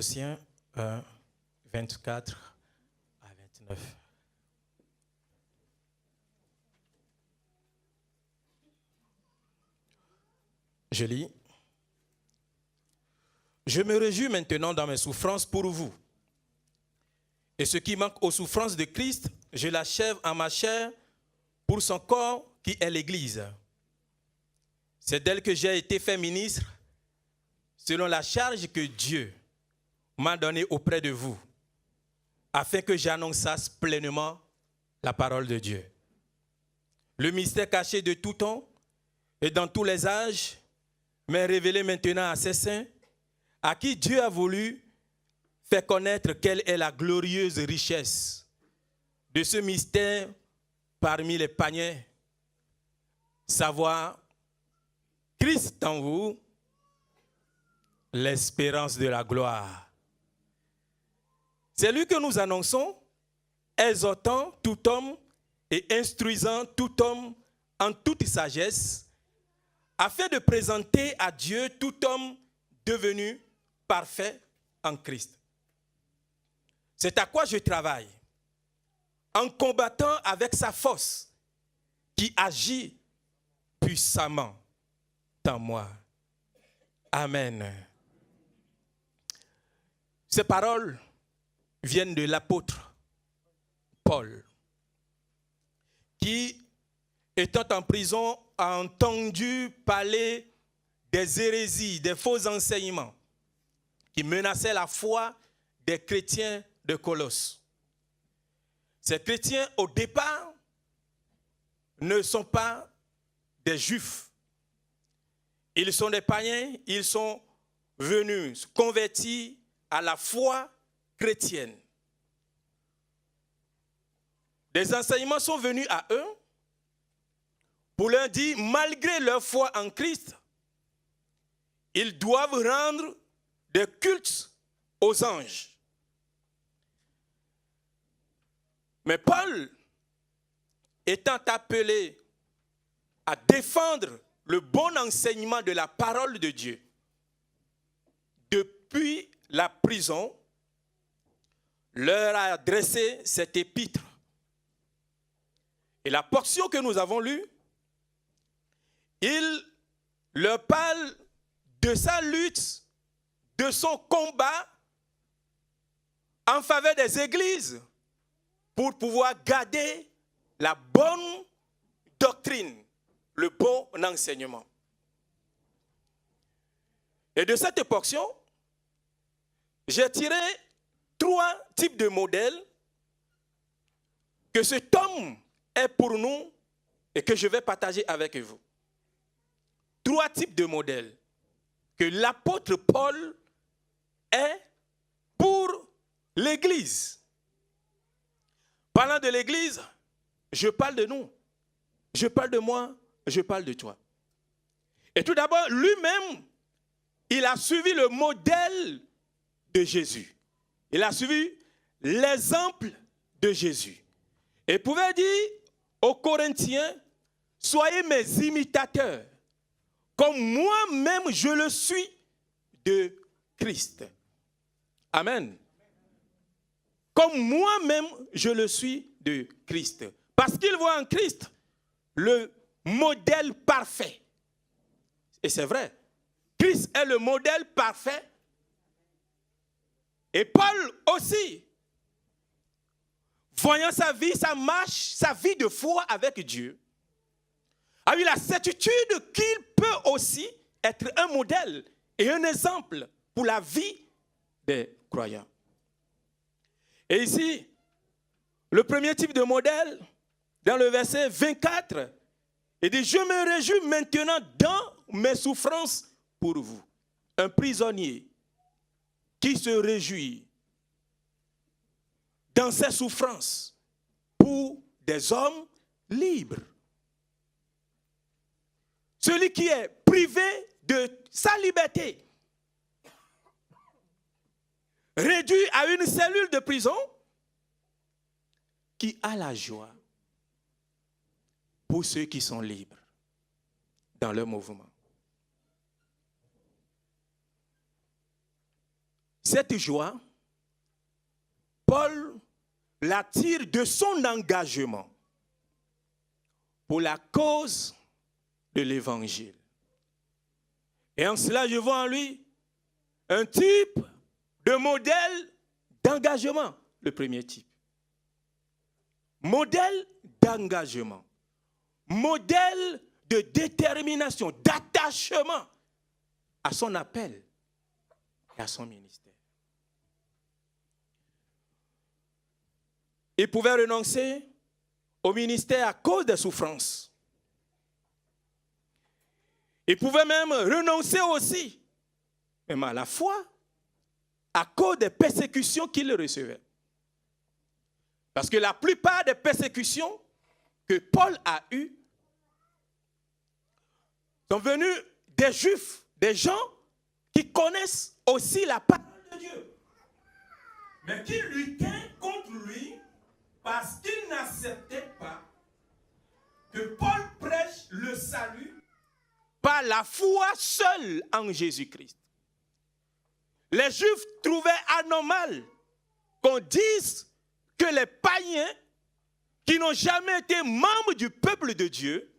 Colossiens 1, 24 à 29. Je lis. Je me réjouis maintenant dans mes souffrances pour vous. Et ce qui manque aux souffrances de Christ, je l'achève en ma chair pour son corps qui est l'Église. C'est d'elle que j'ai été fait ministre selon la charge que Dieu m'a donnée auprès de vous, afin que j'annonçasse pleinement la parole de Dieu. Le mystère caché de tout temps et dans tous les âges m'est révélé maintenant à ses saints, à qui Dieu a voulu faire connaître quelle est la glorieuse richesse de ce mystère parmi les païens, savoir Christ en vous, l'espérance de la gloire. C'est lui que nous annonçons, exhortant tout homme et instruisant tout homme en toute sagesse, afin de présenter à Dieu tout homme devenu parfait en Christ. C'est à quoi je travaille, en combattant avec sa force qui agit puissamment en moi. Amen. Ces paroles viennent de l'apôtre Paul, qui, étant en prison, a entendu parler des hérésies, des faux enseignements qui menaçaient la foi des chrétiens de Colosse. Ces chrétiens, au départ, ne sont pas des juifs. Ils sont des païens, ils sont venus convertis à la foi chrétienne. Des enseignements sont venus à eux pour leur dire, malgré leur foi en Christ, ils doivent rendre des cultes aux anges. Mais Paul, étant appelé à défendre le bon enseignement de la parole de Dieu, depuis la prison, leur a adressé cette épître. Et la portion que nous avons lue, il leur parle de sa lutte, de son combat en faveur des églises pour pouvoir garder la bonne doctrine, le bon enseignement. Et de cette portion, j'ai tiré 3 types de modèles que cet homme est pour nous et que je vais partager avec vous. 3 types de modèles que l'apôtre Paul est pour l'Église. Parlant de l'Église, je parle de nous, je parle de moi, je parle de toi. Et tout d'abord, lui-même, il a suivi le modèle de Jésus. Il a suivi l'exemple de Jésus. Et il pouvait dire aux Corinthiens, soyez mes imitateurs, comme moi-même je le suis de Christ. Amen. Comme moi-même je le suis de Christ. Parce qu'il voit en Christ le modèle parfait. Et c'est vrai. Christ est le modèle parfait. Et Paul aussi, voyant sa vie, sa marche, sa vie de foi avec Dieu, a eu la certitude qu'il peut aussi être un modèle et un exemple pour la vie des croyants. Et ici, le premier type de modèle, dans le verset 24, il dit, je me réjouis maintenant dans mes souffrances pour vous. Un prisonnier qui se réjouit dans ses souffrances pour des hommes libres. Celui qui est privé de sa liberté, réduit à une cellule de prison, qui a la joie pour ceux qui sont libres dans leur mouvement. Cette joie, Paul la tire de son engagement pour la cause de l'évangile. Et en cela, je vois en lui un type de modèle d'engagement, le premier type. Modèle d'engagement, modèle de détermination, d'attachement à son appel et à son ministère. Il pouvait renoncer au ministère à cause des souffrances. Il pouvait même renoncer aussi, même à la foi, à cause des persécutions qu'il recevait. Parce que la plupart des persécutions que Paul a eues sont venues des Juifs, des gens qui connaissent aussi la parole de Dieu, mais qui luttaient contre lui parce qu'ils n'acceptaient pas que Paul prêche le salut par la foi seule en Jésus-Christ. Les Juifs trouvaient anormal qu'on dise que les païens qui n'ont jamais été membres du peuple de Dieu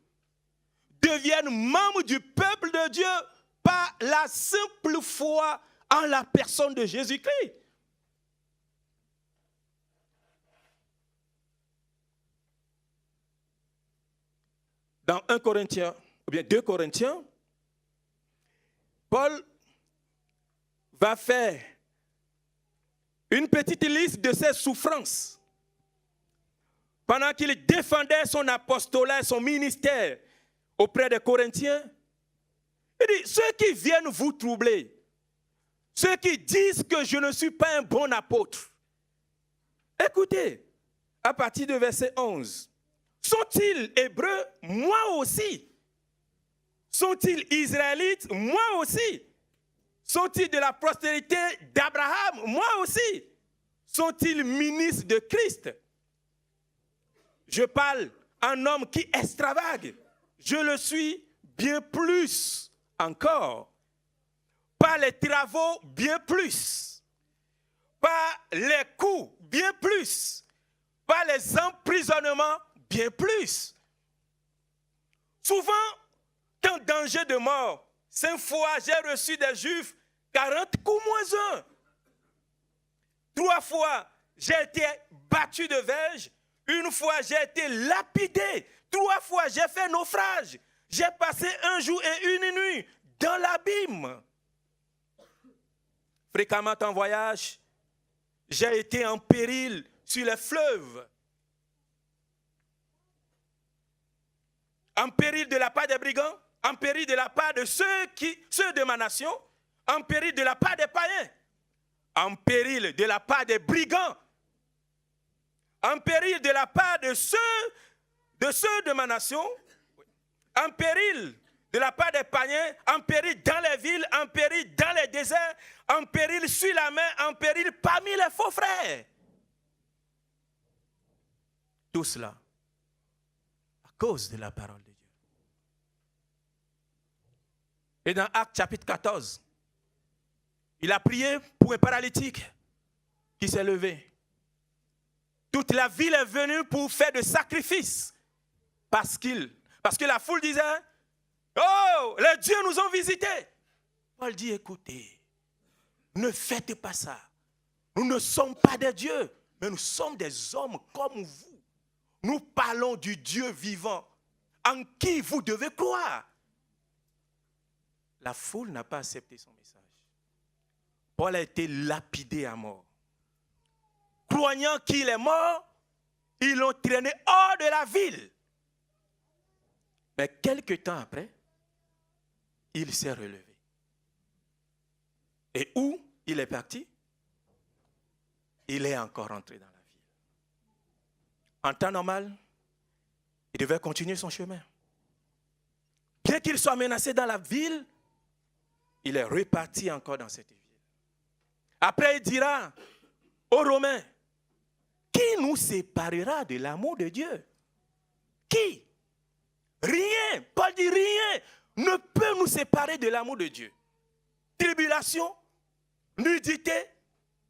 deviennent membres du peuple de Dieu par la simple foi en la personne de Jésus-Christ. Dans 1 Corinthiens, ou bien 2 Corinthiens, Paul va faire une petite liste de ses souffrances. Pendant qu'il défendait son apostolat, son ministère auprès des Corinthiens, il dit, ceux qui viennent vous troubler, ceux qui disent que je ne suis pas un bon apôtre, écoutez, à partir de verset 11, sont-ils hébreux? Moi aussi. Sont-ils israélites? Moi aussi. Sont-ils de la postérité d'Abraham? Moi aussi. Sont-ils ministres de Christ? Je parle en homme qui extravague. Je le suis bien plus encore. Par les travaux, bien plus. Par les coups, bien plus. Par les emprisonnements, bien plus. Souvent, qu'en danger de mort, 5 fois j'ai reçu des Juifs 40 coups moins 1. 3 fois j'ai été battu de verge. 1 fois j'ai été lapidé. 3 fois j'ai fait naufrage. J'ai passé 1 jour et 1 nuit dans l'abîme. Fréquemment en voyage, j'ai été en péril sur les fleuves. En péril de la part des brigands, en péril de la part de ceux de ma nation, en péril de la part des païens, en péril de la part des brigands, en péril de la part de ceux de ma nation, en péril de la part des païens, en péril dans les villes, en péril dans les déserts, en péril sur la mer, en péril parmi les faux frères. Tout cela à cause de la parole de Dieu. Et dans Actes chapitre 14, il a prié pour un paralytique qui s'est levé. Toute la ville est venue pour faire des sacrifices parce que la foule disait, oh, les dieux nous ont visités. Paul dit, écoutez, ne faites pas ça. Nous ne sommes pas des dieux, mais nous sommes des hommes comme vous. Nous parlons du Dieu vivant en qui vous devez croire. La foule n'a pas accepté son message. Paul a été lapidé à mort. Croyant qu'il est mort, ils l'ont traîné hors de la ville. Mais quelque temps après, il s'est relevé. Et où il est parti? Il est encore entré dans la ville. En temps normal, il devait continuer son chemin. Bien qu'il soit menacé dans la ville, il est reparti encore dans cette ville. Après, il dira aux Romains, qui nous séparera de l'amour de Dieu? Qui? Rien. Paul dit rien ne peut nous séparer de l'amour de Dieu. Tribulation, nudité,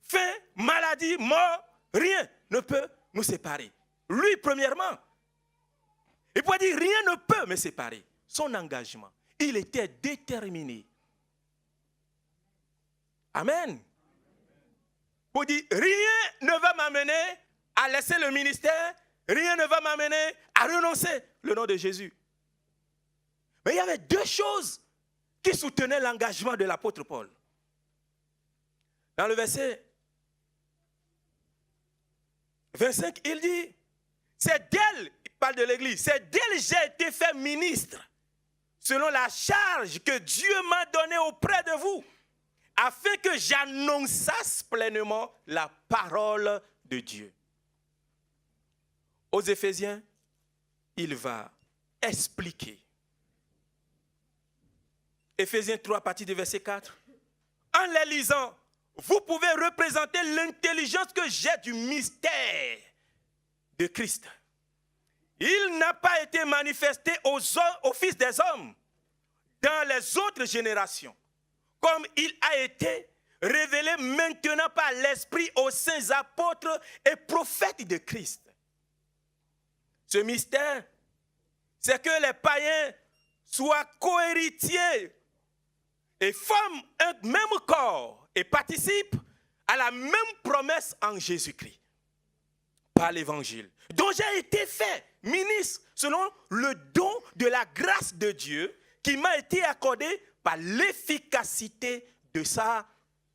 faim, maladie, mort, rien ne peut nous séparer. Lui, premièrement, il pourrait dire rien ne peut me séparer. Son engagement, il était déterminé. Amen. Pour dire rien ne va m'amener à laisser le ministère, rien ne va m'amener à renoncer le nom de Jésus. Mais il y avait deux choses qui soutenaient l'engagement de l'apôtre Paul. Dans le verset 25, il dit, c'est d'elle, il parle de l'église, c'est d'elle j'ai été fait ministre, selon la charge que Dieu m'a donnée auprès de vous, afin que j'annonçasse pleinement la parole de Dieu. Aux Éphésiens, il va expliquer. Éphésiens 3, à partir du verset 4. En les lisant, vous pouvez représenter l'intelligence que j'ai du mystère de Christ. Il n'a pas été manifesté aux fils des hommes dans les autres générations, comme il a été révélé maintenant par l'Esprit aux saints apôtres et prophètes de Christ. Ce mystère, c'est que les païens soient cohéritiers et forment un même corps et participent à la même promesse en Jésus-Christ par l'évangile, dont j'ai été fait ministre selon le don de la grâce de Dieu qui m'a été accordé par l'efficacité de sa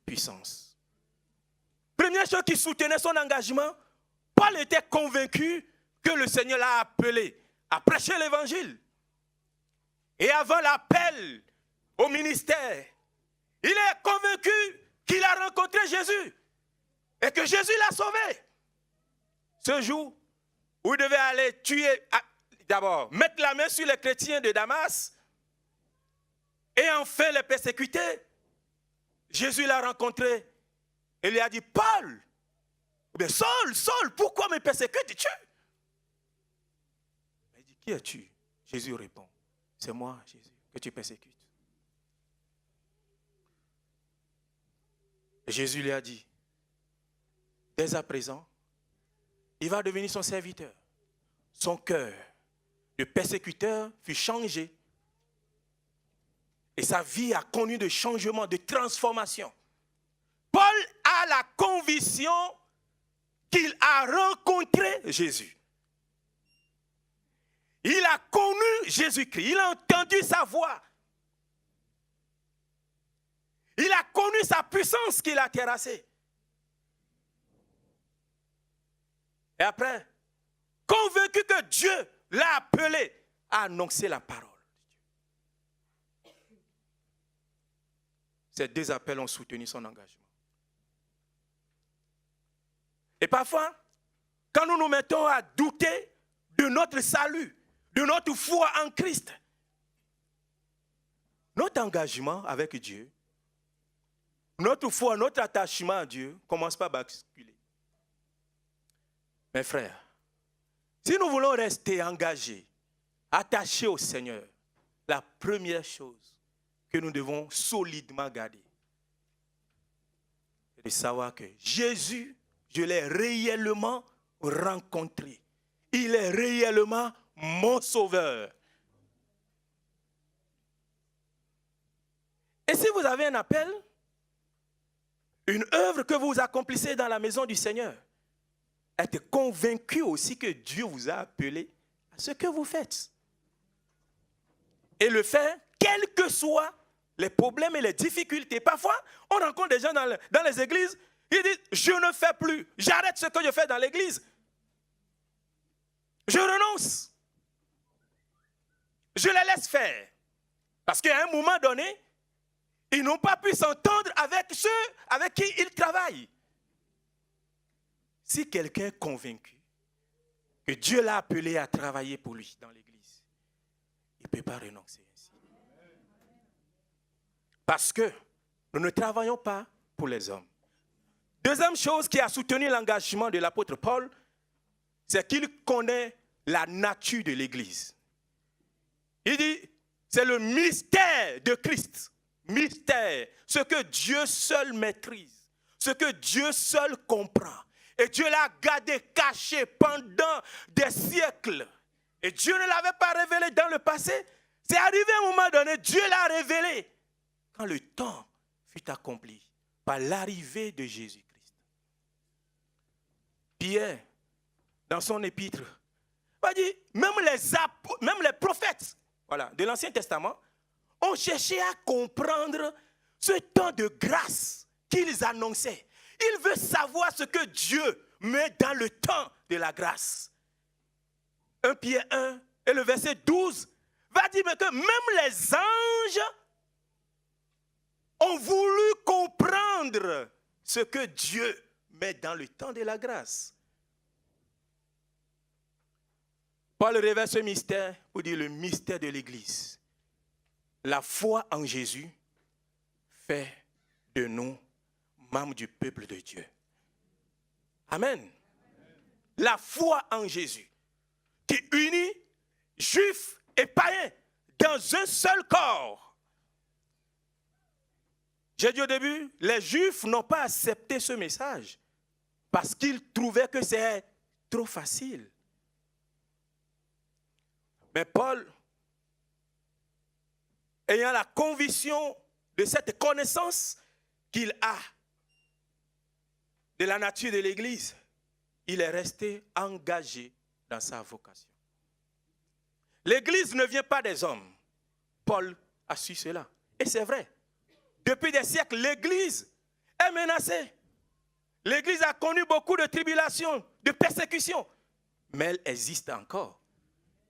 puissance. Première chose qui soutenait son engagement, Paul était convaincu que le Seigneur l'a appelé à prêcher l'évangile. Et avant l'appel au ministère, il est convaincu qu'il a rencontré Jésus et que Jésus l'a sauvé. Ce jour où il devait aller tuer, d'abord mettre la main sur les chrétiens de Damas et enfin les persécuter, Jésus l'a rencontré et lui a dit, Paul, Saul, pourquoi me persécutes-tu? Il dit, qui es-tu? Jésus répond, c'est moi, Jésus, que tu persécutes. Et Jésus lui a dit, dès à présent, il va devenir son serviteur. Son cœur de persécuteur fut changé. Et sa vie a connu de changements, de transformation. Paul a la conviction qu'il a rencontré Jésus. Il a connu Jésus-Christ. Il a entendu sa voix. Il a connu sa puissance qui l'a terrassé. Et après, convaincu que Dieu l'a appelé à annoncer la parole. Ces deux appels ont soutenu son engagement. Et parfois, quand nous nous mettons à douter de notre salut, de notre foi en Christ, notre engagement avec Dieu, notre foi, notre attachement à Dieu commence par basculer. Mes frères, si nous voulons rester engagés, attachés au Seigneur, la première chose que nous devons solidement garder, c'est de savoir que Jésus, je l'ai réellement rencontré. Il est réellement mon sauveur. Et si vous avez un appel, une œuvre que vous accomplissez dans la maison du Seigneur, êtes convaincu aussi que Dieu vous a appelé à ce que vous faites. Et le faire, quels que soient les problèmes et les difficultés. Parfois, on rencontre des gens dans les églises, ils disent, je ne fais plus, j'arrête ce que je fais dans l'église. Je renonce. Je les laisse faire. Parce qu'à un moment donné, ils n'ont pas pu s'entendre avec ceux avec qui ils travaillent. Si quelqu'un est convaincu que Dieu l'a appelé à travailler pour lui dans l'église, il ne peut pas renoncer ainsi. Parce que nous ne travaillons pas pour les hommes. Deuxième chose qui a soutenu l'engagement de l'apôtre Paul, c'est qu'il connaît la nature de l'église. Il dit, c'est le mystère de Christ. Mystère, ce que Dieu seul maîtrise. ce que Dieu seul comprend. Et Dieu l'a gardé caché pendant des siècles. Et Dieu ne l'avait pas révélé dans le passé. C'est arrivé à un moment donné, Dieu l'a révélé quand le temps fut accompli par l'arrivée de Jésus-Christ. Pierre, dans son épître, va dire, même les prophètes de l'Ancien Testament ont cherché à comprendre ce temps de grâce qu'ils annonçaient. Ils veulent savoir ce que Dieu met dans le temps de la grâce. 1 Pierre 1 et le verset 12 va dire que même les anges ont voulu comprendre ce que Dieu met dans le temps de la grâce. Paul révèle ce mystère pour dire le mystère de l'Église. La foi en Jésus fait de nous membres du peuple de Dieu. Amen. La foi en Jésus qui unit juifs et païens dans un seul corps. J'ai dit au début, les juifs n'ont pas accepté ce message parce qu'ils trouvaient que c'est trop facile. Mais Paul, ayant la conviction de cette connaissance qu'il a de la nature de l'Église, il est resté engagé dans sa vocation. L'Église ne vient pas des hommes. Paul a su cela. Et c'est vrai. Depuis des siècles, l'Église est menacée. L'Église a connu beaucoup de tribulations, de persécutions. Mais elle existe encore.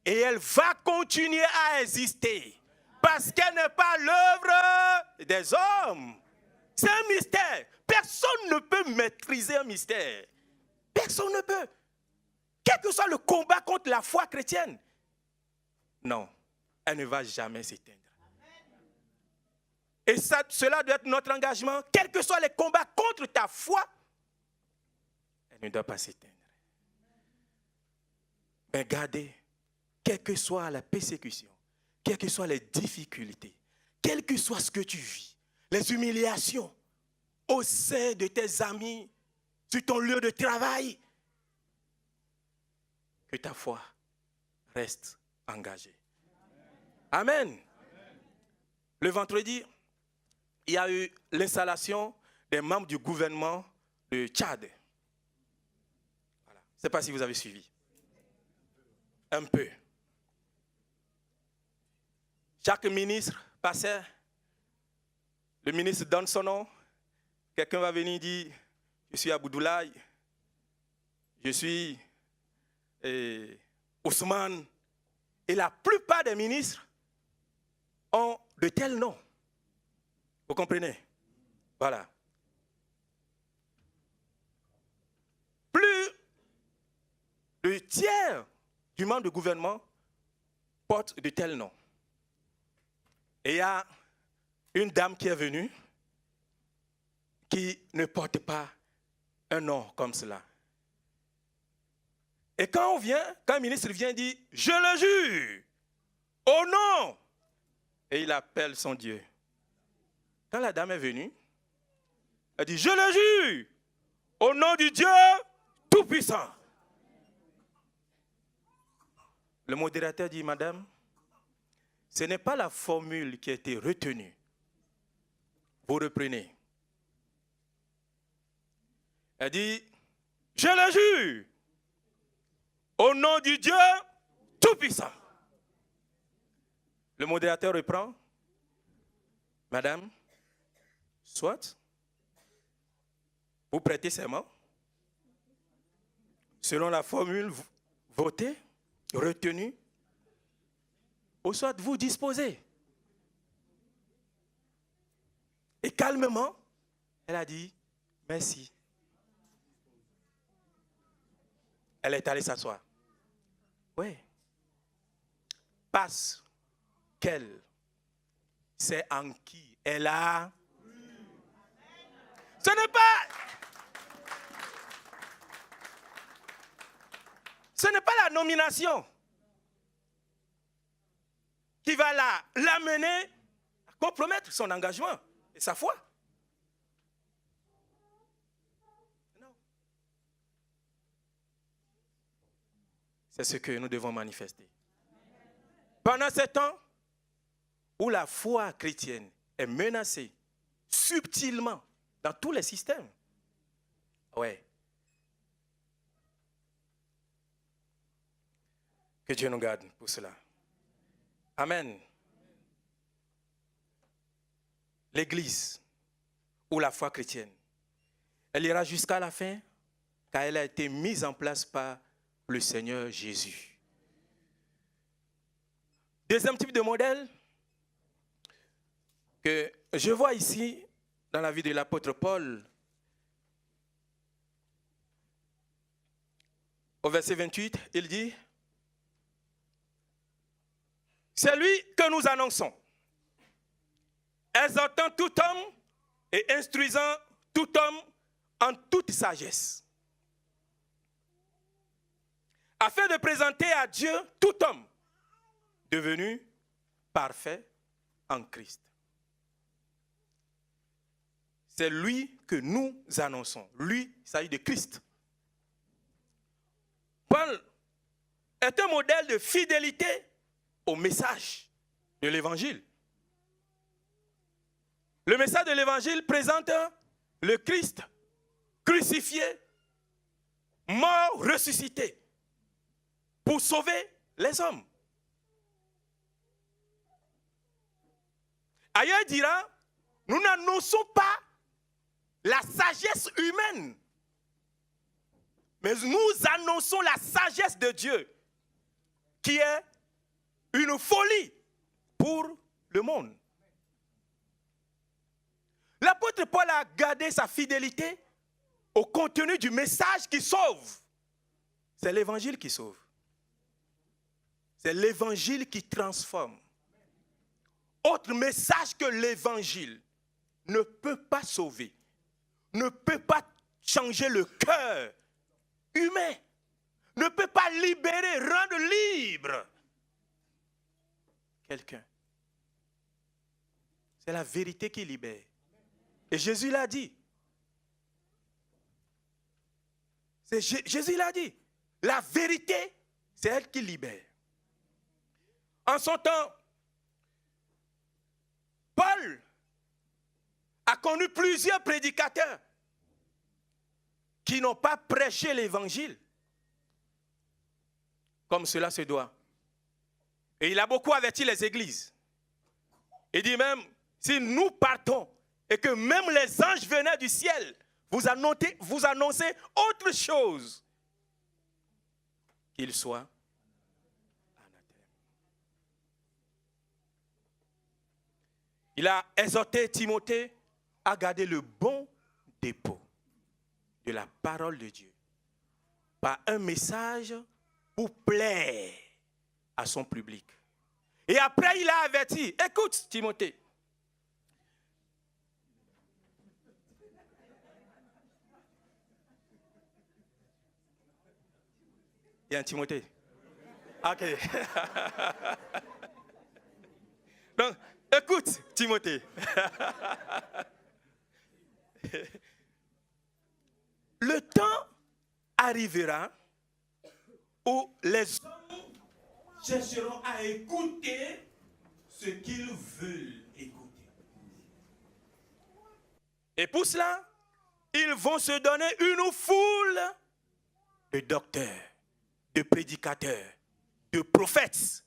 Et elle va continuer à exister. Parce qu'elle n'est pas l'œuvre des hommes. C'est un mystère. Personne ne peut maîtriser un mystère. Personne ne peut. Quel que soit le combat contre la foi chrétienne. Non, elle ne va jamais s'éteindre. Et cela doit être notre engagement. Quels que soient les combats contre ta foi, elle ne doit pas s'éteindre. Mais gardez, quelle que soit la persécution, quelles que soient les difficultés, quel que soit ce que tu vis, les humiliations au sein de tes amis, sur ton lieu de travail, que ta foi reste engagée. Amen. Amen. Le vendredi, il y a eu l'installation des membres du gouvernement de Tchad. Voilà. Je ne sais pas si vous avez suivi. Un peu. Chaque ministre passait, le ministre donne son nom, quelqu'un va venir dire, je suis Aboudoulaye, je suis Ousmane, et la plupart des ministres ont de tels noms. Vous comprenez? Voilà. Plus de tiers du membre de gouvernement porte de tels noms. Et il y a une dame qui est venue qui ne porte pas un nom comme cela. Et quand un ministre vient dire, je le jure, au nom, et il appelle son Dieu. Quand la dame est venue, elle dit, je le jure, au nom du Dieu Tout-Puissant. Le modérateur dit, madame, ce n'est pas la formule qui a été retenue. Vous reprenez. Elle dit, je le jure, au nom du Dieu Tout-Puissant. Le modérateur reprend. Madame, soit vous prêtez serment selon la formule votée, retenue, ou soit vous disposez. Et calmement, elle a dit, merci. Elle est allée s'asseoir. Oui. Parce qu'elle sait en qui elle a. Ce n'est pas la nomination qui va l'amener à compromettre son engagement et sa foi. C'est ce que nous devons manifester. Pendant ce temps où la foi chrétienne est menacée subtilement dans tous les systèmes, ouais. Que Dieu nous garde pour cela. Amen. L'Église ou la foi chrétienne, elle ira jusqu'à la fin car elle a été mise en place par le Seigneur Jésus. Deuxième type de modèle que je vois ici dans la vie de l'apôtre Paul, au verset 28, il dit: c'est lui que nous annonçons, exhortant tout homme et instruisant tout homme en toute sagesse, afin de présenter à Dieu tout homme devenu parfait en Christ. C'est lui que nous annonçons. Lui, il s'agit de Christ. Paul est un modèle de fidélité au message de l'Évangile. Le message de l'Évangile présente le Christ crucifié, mort, ressuscité, pour sauver les hommes. Ailleurs, il dira, nous n'annonçons pas la sagesse humaine, mais nous annonçons la sagesse de Dieu, qui est une folie pour le monde. L'apôtre Paul a gardé sa fidélité au contenu du message qui sauve. C'est l'évangile qui sauve. C'est l'évangile qui transforme. Autre message que l'évangile ne peut pas sauver, ne peut pas changer le cœur humain, ne peut pas libérer, rendre libre quelqu'un. C'est la vérité qui libère. Et Jésus l'a dit. Jésus l'a dit. La vérité, c'est elle qui libère. En son temps, Paul a connu plusieurs prédicateurs qui n'ont pas prêché l'évangile comme cela se doit. Et il a beaucoup averti les églises. Il dit même, si nous partons et que même les anges venaient du ciel, vous annoncez autre chose, qu'il soit anathème. Il a exhorté Timothée à garder le bon dépôt de la parole de Dieu par un message pour plaire à son public. Et après, il a averti, écoute Timothée, il y a un Timothée. Ok. Donc, écoute Timothée. Le temps arrivera où les hommes chercheront à écouter ce qu'ils veulent écouter. Et pour cela, ils vont se donner une foule de docteurs, de prédicateurs, de prophètes.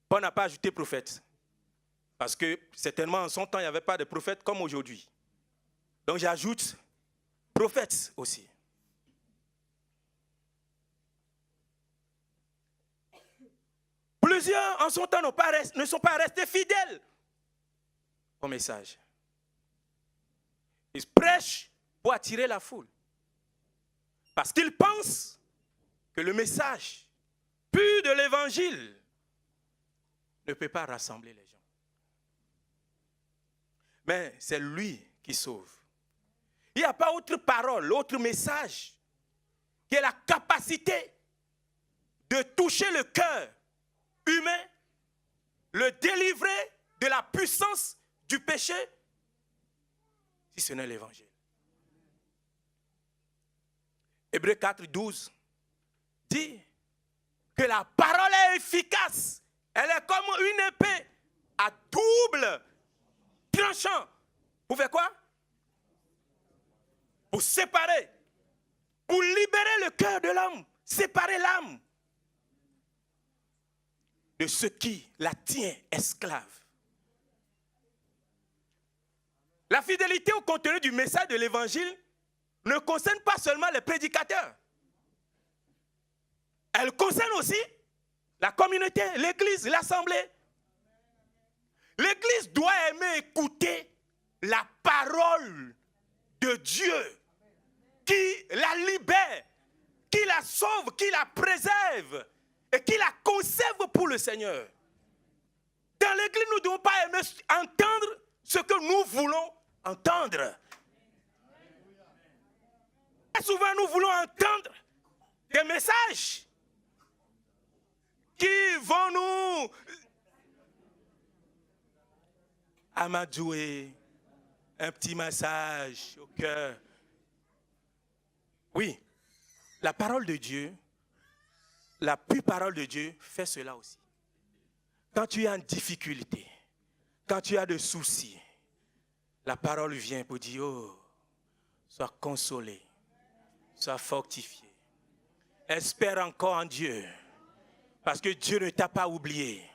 Paul n'a pas ajouté prophète. Parce que certainement en son temps, il n'y avait pas de prophètes comme aujourd'hui. Donc j'ajoute prophètes aussi. Plusieurs en son temps ne sont pas restés fidèles au message. Ils prêchent pour attirer la foule. Parce qu'ils pensent que le message pur de l'évangile ne peut pas rassembler les gens. Mais c'est lui qui sauve. Il n'y a pas autre parole, autre message qui ait la capacité de toucher le cœur humain, le délivrer de la puissance du péché, si ce n'est l'évangile. Hébreux 4, 12 dit que la parole est efficace. Elle est comme une épée à double tranchant. Pour faire quoi? Pour séparer. Pour libérer le cœur de l'homme. Séparer l'âme de ce qui la tient esclave. La fidélité au contenu du message de l'évangile ne concerne pas seulement les prédicateurs. Elle concerne aussi la communauté, l'église, l'assemblée. L'église doit aimer écouter la parole de Dieu qui la libère, qui la sauve, qui la préserve et qui la conserve pour le Seigneur. Dans l'église, nous ne devons pas aimer entendre ce que nous voulons entendre. Et souvent, nous voulons entendre des messages qui vont nous amadouer, un petit massage au cœur. Oui, la parole de Dieu, la pure parole de Dieu fait cela aussi. Quand tu es en difficulté, quand tu as des soucis, la parole vient pour dire, oh, sois consolé, sois fortifié. Espère encore en Dieu, parce que Dieu ne t'a pas oublié,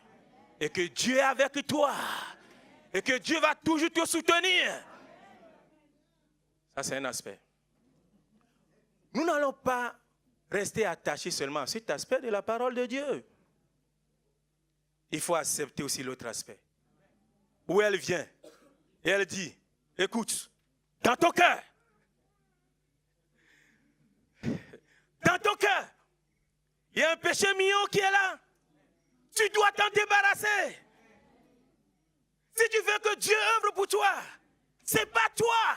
et que Dieu est avec toi, et que Dieu va toujours te soutenir. Ça, c'est un aspect. Nous n'allons pas rester attachés seulement à cet aspect de la parole de Dieu. Il faut accepter aussi l'autre aspect. Où elle vient, et elle dit, écoute, dans ton cœur, il y a un péché mignon qui est là. Tu dois t'en débarrasser. Si tu veux que Dieu œuvre pour toi, c'est pas toi.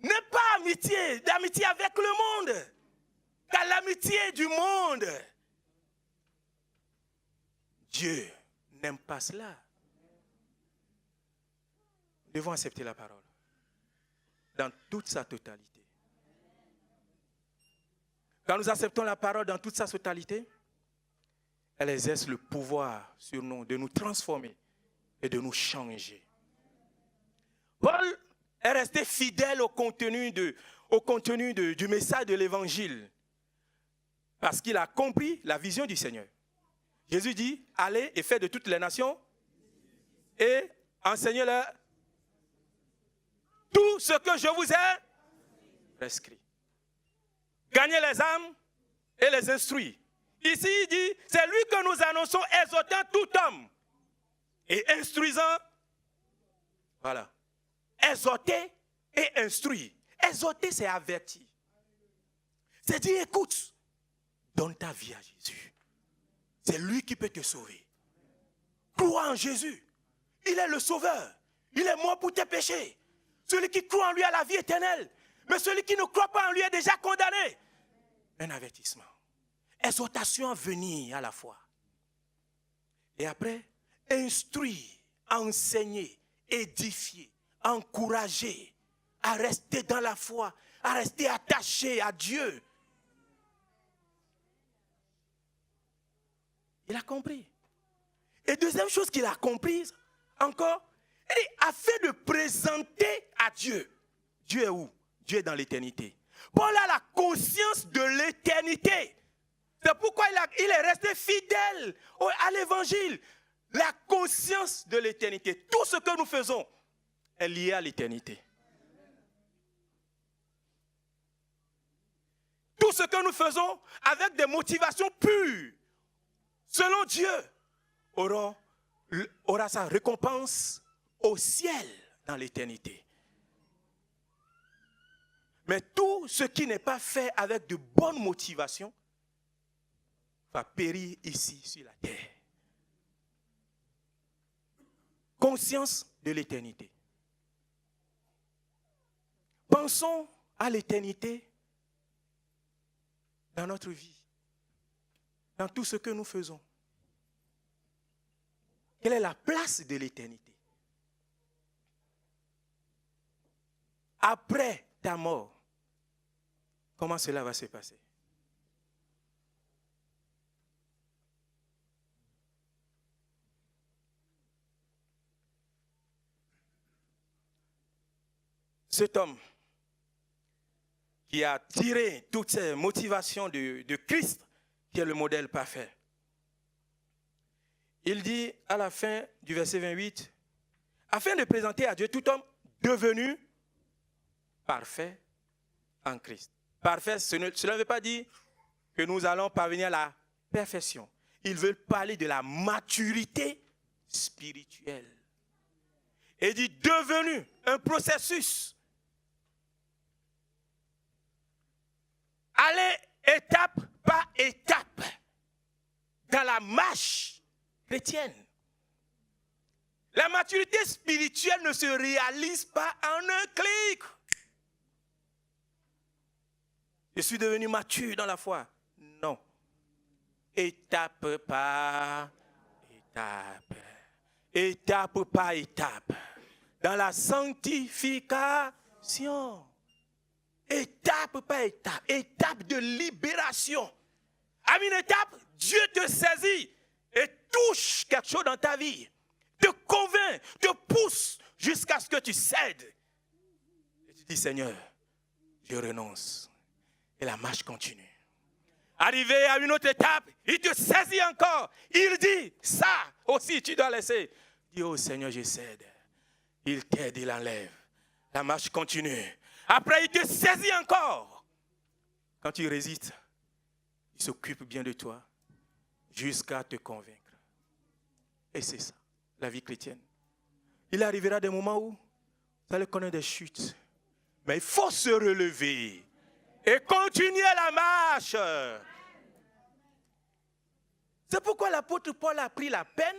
N'aie pas d'amitié avec le monde. Car l'amitié du monde, Dieu n'aime pas cela. Nous devons accepter la parole dans toute sa totalité. Quand nous acceptons la parole dans toute sa totalité, elle exerce le pouvoir sur nous de nous transformer et de nous changer. Paul est resté fidèle au contenu du message de l'évangile parce qu'il a compris la vision du Seigneur. Jésus dit, allez et faites de toutes les nations et enseignez-leur tout ce que je vous ai prescrit. Gagnez les âmes et les instruire. Ici, il dit, c'est lui que nous annonçons, exhortant tout homme et instruisant. Voilà. Exhorter et instruire. Exhorter, c'est avertir. C'est dire, écoute, donne ta vie à Jésus. C'est lui qui peut te sauver. Crois en Jésus. Il est le sauveur. Il est mort pour tes péchés. Celui qui croit en lui a la vie éternelle. Mais celui qui ne croit pas en lui est déjà condamné. Un avertissement. Exhortation à venir à la fois. Et après, instruire, enseigner, édifier, encourager, à rester dans la foi, à rester attaché à Dieu. Il a compris. Et deuxième chose qu'il a comprise, encore, il dit, afin de présenter à Dieu. Dieu est où? Dieu est dans l'éternité. Paul a la conscience de l'éternité. C'est pourquoi il est resté fidèle à l'évangile. La conscience de l'éternité. Tout ce que nous faisons est lié à l'éternité. Tout ce que nous faisons avec des motivations pures, selon Dieu, aura sa récompense au ciel dans l'éternité. Mais tout ce qui n'est pas fait avec de bonnes motivations va périr ici sur la terre. Conscience de l'éternité. Pensons à l'éternité dans notre vie, dans tout ce que nous faisons. Quelle est la place de l'éternité? Après ta mort, comment cela va se passer? Cet homme qui a tiré toutes ses motivations de Christ, qui est le modèle parfait, il dit à la fin du verset 28, afin de présenter à Dieu tout homme devenu parfait en Christ. Parfait, cela ne veut pas dire que nous allons parvenir à la perfection. Il veut parler de la maturité spirituelle. Et il dit devenu, un processus. Aller étape par étape dans la marche chrétienne. La maturité spirituelle ne se réalise pas en un clic. Je suis devenu mature dans la foi. Non. Étape par étape. Étape par étape. Dans la sanctification. Étape par étape. Étape de libération. À une étape, Dieu te saisit et touche quelque chose dans ta vie. Te convainc, te pousse jusqu'à ce que tu cèdes. Et tu dis, Seigneur, je renonce. Et la marche continue. Arrivé à une autre étape, il te saisit encore. Il dit, ça aussi, tu dois laisser. Dis, oh Seigneur, je cède. Il t'aide, il enlève. La marche continue. Après, il te saisit encore. Quand tu résistes, il s'occupe bien de toi jusqu'à te convaincre. Et c'est ça, la vie chrétienne. Il arrivera des moments où vous allez connaître des chutes. Mais il faut se relever et continuer la marche. C'est pourquoi l'apôtre Paul a pris la peine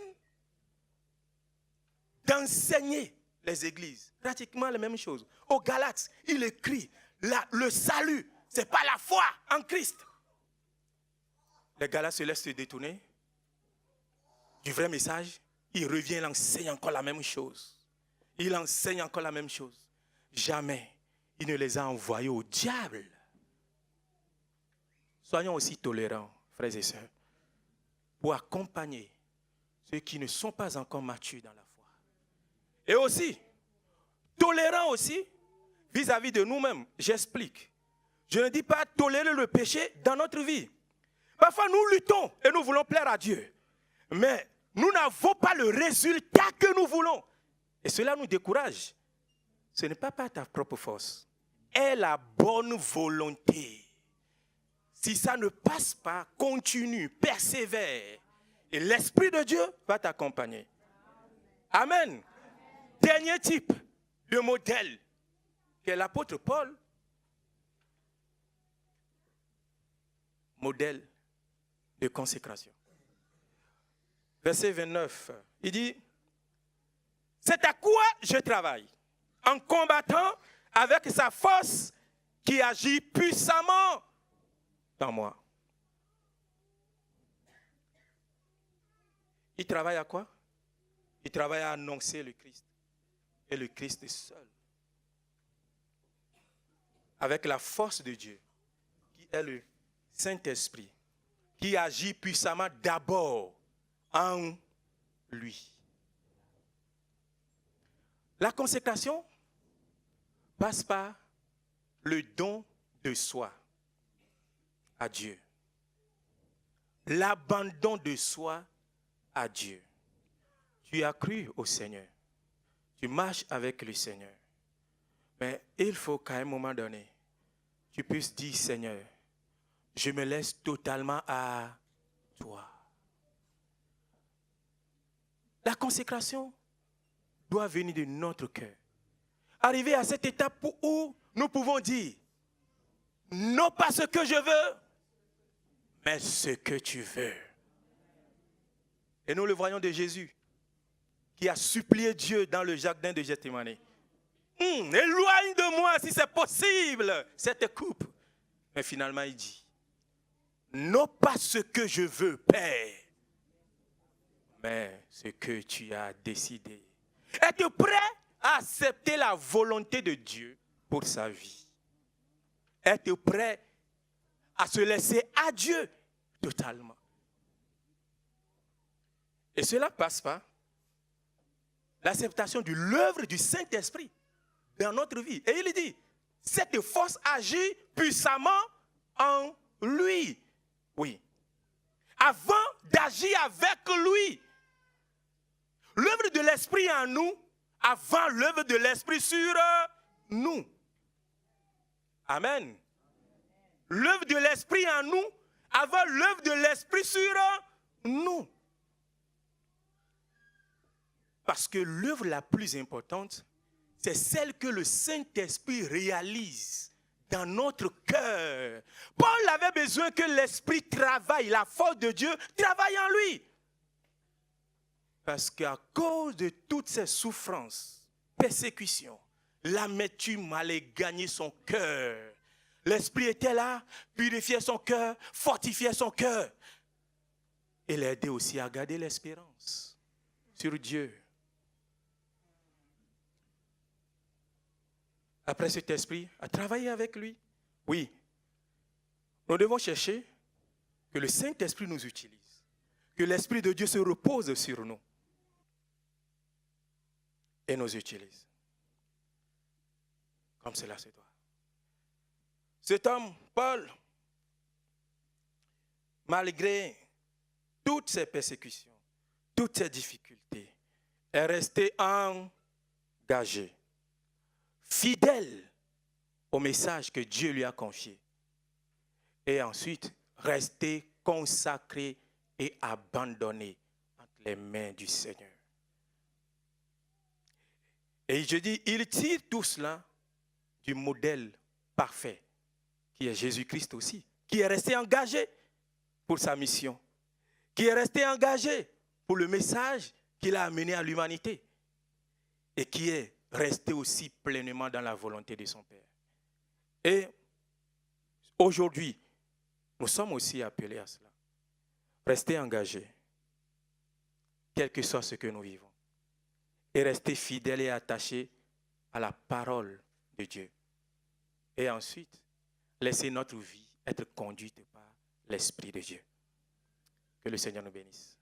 d'enseigner les églises. Pratiquement la même chose. Aux Galates, il écrit, le salut, ce n'est pas la foi en Christ. Les Galates se laissent se détourner du vrai message. Il revient, il enseigne encore la même chose. Il enseigne encore la même chose. Jamais il ne les a envoyés au diable. Soyons aussi tolérants, frères et sœurs, pour accompagner ceux qui ne sont pas encore matures dans la foi. Et aussi, tolérants aussi vis-à-vis de nous-mêmes. J'explique. Je ne dis pas tolérer le péché dans notre vie. Parfois, nous luttons et nous voulons plaire à Dieu. Mais nous n'avons pas le résultat que nous voulons. Et cela nous décourage. Ce n'est pas par ta propre force. Aie la bonne volonté. Si ça ne passe pas, continue, persévère. Et l'Esprit de Dieu va t'accompagner. Amen. Dernier type de modèle, qui est l'apôtre Paul. Modèle de consécration. Verset 29, il dit, c'est à quoi je travaille, en combattant avec sa force qui agit puissamment dans moi. Il travaille à quoi? Il travaille à annoncer le Christ. Et le Christ est seul. Avec la force de Dieu, qui est le Saint-Esprit, qui agit puissamment d'abord en lui. La consécration passe par le don de soi à Dieu. L'abandon de soi à Dieu. Tu as cru au Seigneur. Tu marches avec le Seigneur. Mais il faut qu'à un moment donné, tu puisses dire, Seigneur, je me laisse totalement à toi. La consécration doit venir de notre cœur. Arriver à cette étape où nous pouvons dire, non pas ce que je veux, mais ce que tu veux. Et nous le voyons de Jésus, qui a supplié Dieu dans le jardin de Gethsémani. Éloigne de moi, si c'est possible, cette coupe. Mais finalement, il dit, non pas ce que je veux, Père, mais ce que tu as décidé. Être prêt à accepter la volonté de Dieu pour sa vie. être prêt à se laisser à Dieu totalement. Et cela passe par l'acceptation de l'œuvre du Saint-Esprit dans notre vie. Et il dit, cette force agit puissamment en lui. Oui. Avant d'agir avec lui. L'œuvre de l'Esprit en nous, avant l'œuvre de l'Esprit sur nous. Amen. L'œuvre de l'Esprit en nous, avant l'œuvre de l'Esprit sur nous. Parce que l'œuvre la plus importante, c'est celle que le Saint-Esprit réalise dans notre cœur. Paul avait besoin que l'Esprit travaille, la force de Dieu travaille en lui. Parce qu'à cause de toutes ces souffrances, persécutions, l'amertume allait gagner son cœur. L'Esprit était là, purifiait son cœur, fortifiait son cœur. Et l'aidait aussi à garder l'espérance sur Dieu. Après cet esprit, à travailler avec lui. Oui, nous devons chercher que le Saint-Esprit nous utilise, que l'Esprit de Dieu se repose sur nous et nous utilise. Comme cela se doit. Cet homme, Paul, malgré toutes ces persécutions, toutes ces difficultés, est resté engagé, fidèle au message que Dieu lui a confié. Et ensuite, resté consacré et abandonné entre les mains du Seigneur. Et je dis, il tire tout cela du modèle parfait, qui est Jésus-Christ aussi, qui est resté engagé pour sa mission, qui est resté engagé pour le message qu'il a amené à l'humanité et qui est resté aussi pleinement dans la volonté de son Père. Et aujourd'hui, nous sommes aussi appelés à cela. Rester engagés, quel que soit ce que nous vivons, et rester fidèles et attachés à la parole de Dieu. Et ensuite, laisser notre vie être conduite par l'Esprit de Dieu. Que le Seigneur nous bénisse.